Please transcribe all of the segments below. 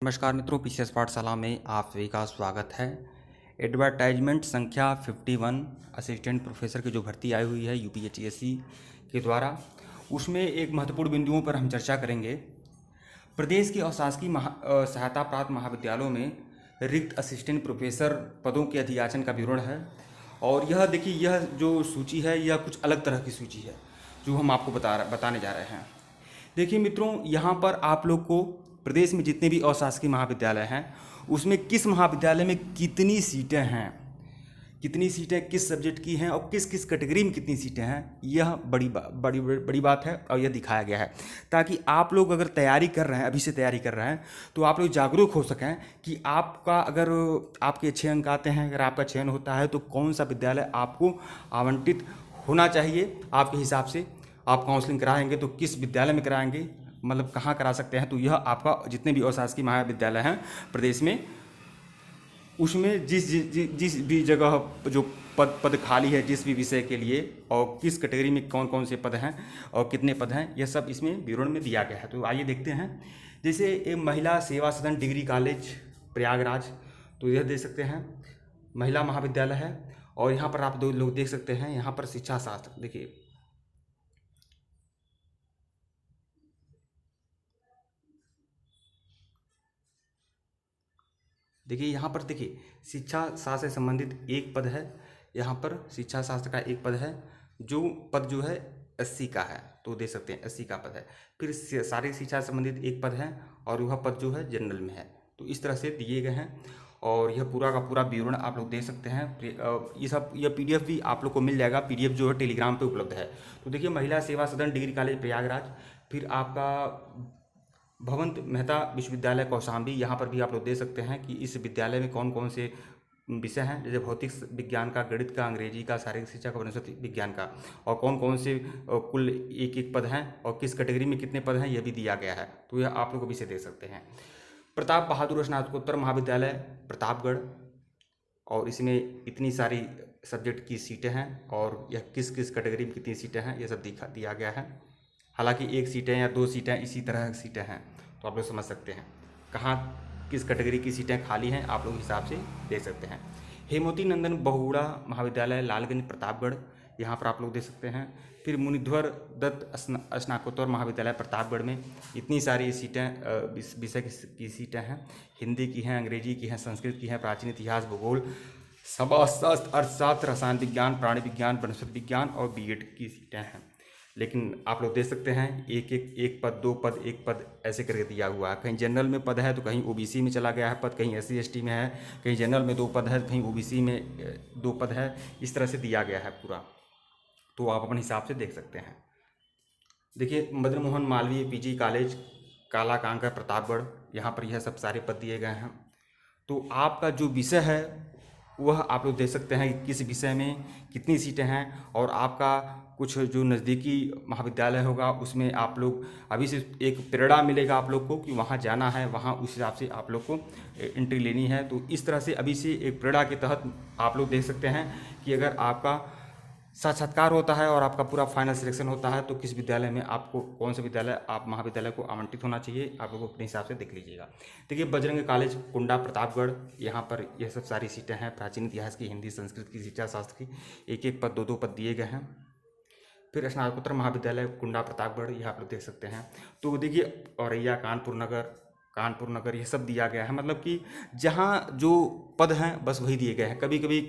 नमस्कार मित्रों, पीसीएस पाठशाला में आप सभी का स्वागत है। एडवर्टाइजमेंट संख्या 51 असिस्टेंट प्रोफेसर की जो भर्ती आई हुई है यूपीएचएससी के द्वारा, उसमें एक महत्वपूर्ण बिंदुओं पर हम चर्चा करेंगे। प्रदेश के अशासकीय सहायता प्राप्त महाविद्यालयों में रिक्त असिस्टेंट प्रोफेसर पदों के अधियाचन का विवरण है। और यह देखिए, यह जो सूची है यह कुछ अलग तरह की सूची है जो हम आपको बताने जा रहे हैं। देखिए मित्रों, यहाँ पर आप लोग को प्रदेश में जितने भी अशासकीय महाविद्यालय हैं उसमें किस महाविद्यालय में कितनी सीटें हैं, कितनी सीटें किस सब्जेक्ट की हैं और किस किस कैटेगरी में कितनी सीटें हैं, यह बड़ी बात है और यह दिखाया गया है ताकि आप लोग अगर तैयारी कर रहे हैं, अभी से तैयारी कर रहे हैं, तो आप लोग जागरूक हो सकें कि आपका अगर आपके अच्छे अंक आते हैं, अगर आपका चयन होता है तो कौन सा विद्यालय आपको आवंटित होना चाहिए। आपके हिसाब से आप काउंसलिंग कराएंगे तो किस विद्यालय में कराएंगे, मतलब कहाँ करा सकते हैं। तो यह आपका जितने भी अशासकीय महाविद्यालय हैं प्रदेश में, उसमें जिस भी जगह जो पद खाली है, जिस भी विषय के लिए और किस कैटेगरी में कौन कौन से पद हैं और कितने पद हैं, यह सब इसमें विवरण में दिया गया है। तो आइए देखते हैं। जैसे एक महिला सेवा सदन डिग्री कॉलेज प्रयागराज, तो यह देख सकते हैं महिला महाविद्यालय है। और यहाँ पर आप दो लोग देख सकते हैं, यहाँ पर शिक्षा शास्त्र देखिए, यहाँ पर देखिए शिक्षा शास्त्र से संबंधित एक पद है। यहाँ पर शिक्षा शास्त्र का एक पद है, जो पद जो है 80 का है, तो दे सकते हैं 80 का पद है। फिर शारीरिक शिक्षा से संबंधित एक पद है और वह पद जो है जनरल में है। तो इस तरह से दिए गए हैं और यह पूरा का पूरा विवरण आप लोग देख सकते हैं। यह पीडीएफ भी आप लोग को मिल जाएगा, पीडीएफ जो है टेलीग्राम पे उपलब्ध है। तो देखिए महिला सेवा सदन डिग्री कॉलेज प्रयागराज, फिर आपका भवंत मेहता विश्वविद्यालय कौशाम्बी, यहाँ पर भी आप लोग देख सकते हैं कि इस विद्यालय में कौन कौन से विषय हैं, जैसे भौतिक विज्ञान का, गणित का, अंग्रेजी का, शारीरिक शिक्षा का, वनस्पति विज्ञान का, और कौन कौन से कुल एक एक पद हैं और किस कैटेगरी में कितने पद हैं यह भी दिया गया है। तो यह आप लोग को विषय दे सकते हैं। प्रताप बहादुर स्नातकोत्तर महाविद्यालय प्रतापगढ़, और इसमें इतनी सारी सब्जेक्ट की सीटें हैं और यह किस किस कैटेगरी में कितनी सीटें हैं यह सब दिया गया है। हालांकि एक सीटें या दो सीटें इसी तरह की सीटें हैं, तो आप लोग समझ सकते हैं कहाँ किस कैटेगरी की सीटें खाली हैं, आप लोग हिसाब से देख सकते हैं। हेमवती नंदन बहुगुणा महाविद्यालय लालगंज प्रतापगढ़, यहाँ पर आप लोग देख सकते हैं। फिर मुनिध्वर दत्त स्नातकोत्तर महाविद्यालय प्रतापगढ़ में इतनी सारी सीटें विषय की सीटें हैं, हिंदी की हैं, अंग्रेजी की हैं, संस्कृत की हैं, प्राचीन इतिहास, भूगोल, समाजशास्त्र, अर्थशास्त्र, रसायन विज्ञान, प्राणी विज्ञान, वनस्पति विज्ञान और बीएड की सीटें हैं। लेकिन आप लोग देख सकते हैं एक पद, दो पद, एक पद ऐसे करके दिया हुआ है। कहीं जनरल में पद है तो कहीं ओबीसी में चला गया है पद, कहीं एससी एसटी में है, कहीं जनरल में दो पद है, कहीं ओबीसी में दो पद है। इस तरह से दिया गया है पूरा, तो आप अपने हिसाब से देख सकते हैं। देखिए मदन मोहन मालवीय पीजी कॉलेज कालाकांका प्रतापगढ़, यहाँ पर यह सब सारे पद दिए गए हैं। तो आपका जो विषय है वह आप लोग देख सकते हैं कि किस विषय में कितनी सीटें हैं, और आपका कुछ जो नज़दीकी महाविद्यालय होगा उसमें आप लोग अभी से एक प्रेरणा मिलेगा आप लोग को कि वहाँ जाना है, वहाँ उस हिसाब से आप लोग को एंट्री लेनी है। तो इस तरह से अभी से एक प्रेरणा के तहत आप लोग देख सकते हैं कि अगर आपका साक्षात्कार होता है और आपका पूरा फाइनल सिलेक्शन होता है तो किस विद्यालय में आपको, कौन सा विद्यालय आप महाविद्यालय को आवंटित होना चाहिए, आप लोग अपने हिसाब से देख लीजिएगा। देखिए बजरंग कॉलेज कुंडा प्रतापगढ़, यहाँ पर यह सब सारी सीटें हैं, प्राचीन इतिहास की, हिंदी, संस्कृत की, शिक्षा शास्त्र की, एक एक पद, दो दो पद दिए गए हैं। फिर स्नातकोत्तर महाविद्यालय कुंडा प्रतापगढ़, यह आप लोग देख सकते हैं। तो देखिए औरैया, कानपुर नगर, यह सब दिया गया है। मतलब कि जहाँ जो पद हैं बस वही दिए गए हैं। कभी कभी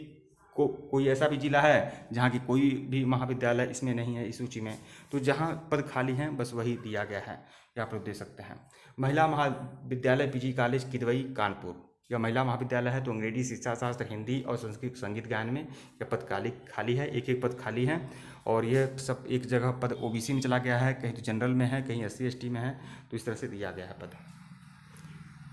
कोई ऐसा भी जिला है जहाँ की कोई भी महाविद्यालय इसमें नहीं है इस सूची में, तो जहाँ पद खाली हैं बस वही दिया गया है, ये आप लोग देख सकते हैं। महिला महाविद्यालय पीजी कॉलेज किदवई कानपुर, यह महिला महाविद्यालय है। तो अंग्रेजी, शिक्षा शास्त्र, हिंदी और संस्कृत संगीत गायन में यह पद खाली है, एक एक पद खाली है। और यह सब एक जगह पद ओबीसी में चला गया है, कहीं तो जनरल में है, कहीं एससी एसटी में है, तो इस तरह से दिया गया है पद।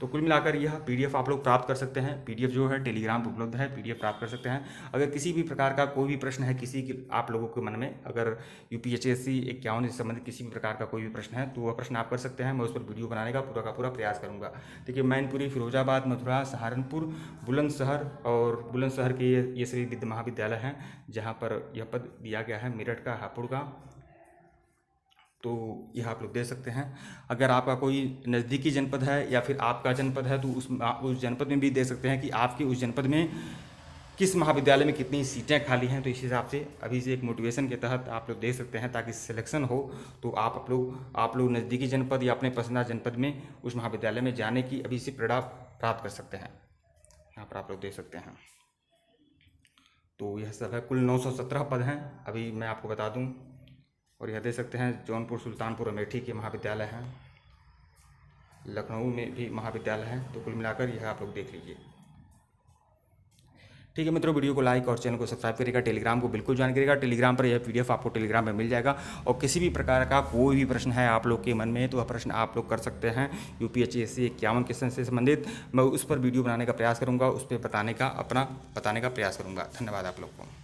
तो कुल मिलाकर यह पीडीएफ आप लोग प्राप्त कर सकते हैं। पीडीएफ जो है टेलीग्राम पर उपलब्ध है, पीडीएफ प्राप्त कर सकते हैं। अगर किसी भी प्रकार का कोई भी प्रश्न है, किसी के आप लोगों के मन में, अगर यूपीएचएससी 51 से संबंधित किसी भी प्रकार का कोई भी प्रश्न है तो वह प्रश्न आप कर सकते हैं। मैं उस पर वीडियो बनाने का पूरा प्रयास करूँगा। देखिए मैनपुरी, फिरोजाबाद, मथुरा, सहारनपुर, बुलंदशहर, और बुलंदशहर के ये सभी महाविद्यालय हैं जहाँ पर यह पद दिया गया है। मेरठ का, हापुड़ का, तो यह आप लोग दे सकते हैं। अगर आपका कोई नज़दीकी जनपद है या फिर आपका जनपद है तो उस जनपद में भी दे सकते हैं कि आपके उस जनपद में किस महाविद्यालय में कितनी सीटें खाली हैं। तो इस हिसाब से अभी से एक मोटिवेशन के तहत आप लोग दे सकते हैं, ताकि सिलेक्शन हो तो आप लोग नज़दीकी जनपद या अपने पसंदीदा जनपद में उस महाविद्यालय में जाने की अभी से प्रेरणा प्राप्त कर सकते हैं। यहाँ पर आप लोग दे सकते हैं। तो यह सब है, कुल 917 पद हैं अभी मैं आपको बता दूं। और यह दे सकते हैं जौनपुर, सुल्तानपुर, अमेठी के महाविद्यालय हैं, लखनऊ में भी महाविद्यालय हैं। तो कुल मिलाकर यह आप लोग देख लीजिए। ठीक है मित्रों, वीडियो को लाइक और चैनल को सब्सक्राइब करिएगा। टेलीग्राम को बिल्कुल ज्वाइन करिएगा। टेलीग्राम पर यह PDF आपको टेलीग्राम में मिल जाएगा। और किसी भी प्रकार का कोई भी प्रश्न है आप लोग के मन में तो वह प्रश्न आप लोग कर सकते हैं। UPSC 51 क्वेश्चन से संबंधित मैं उस पर वीडियो बनाने का प्रयास करूँगा, उस पर बताने का प्रयास करूँगा। धन्यवाद आप लोग को।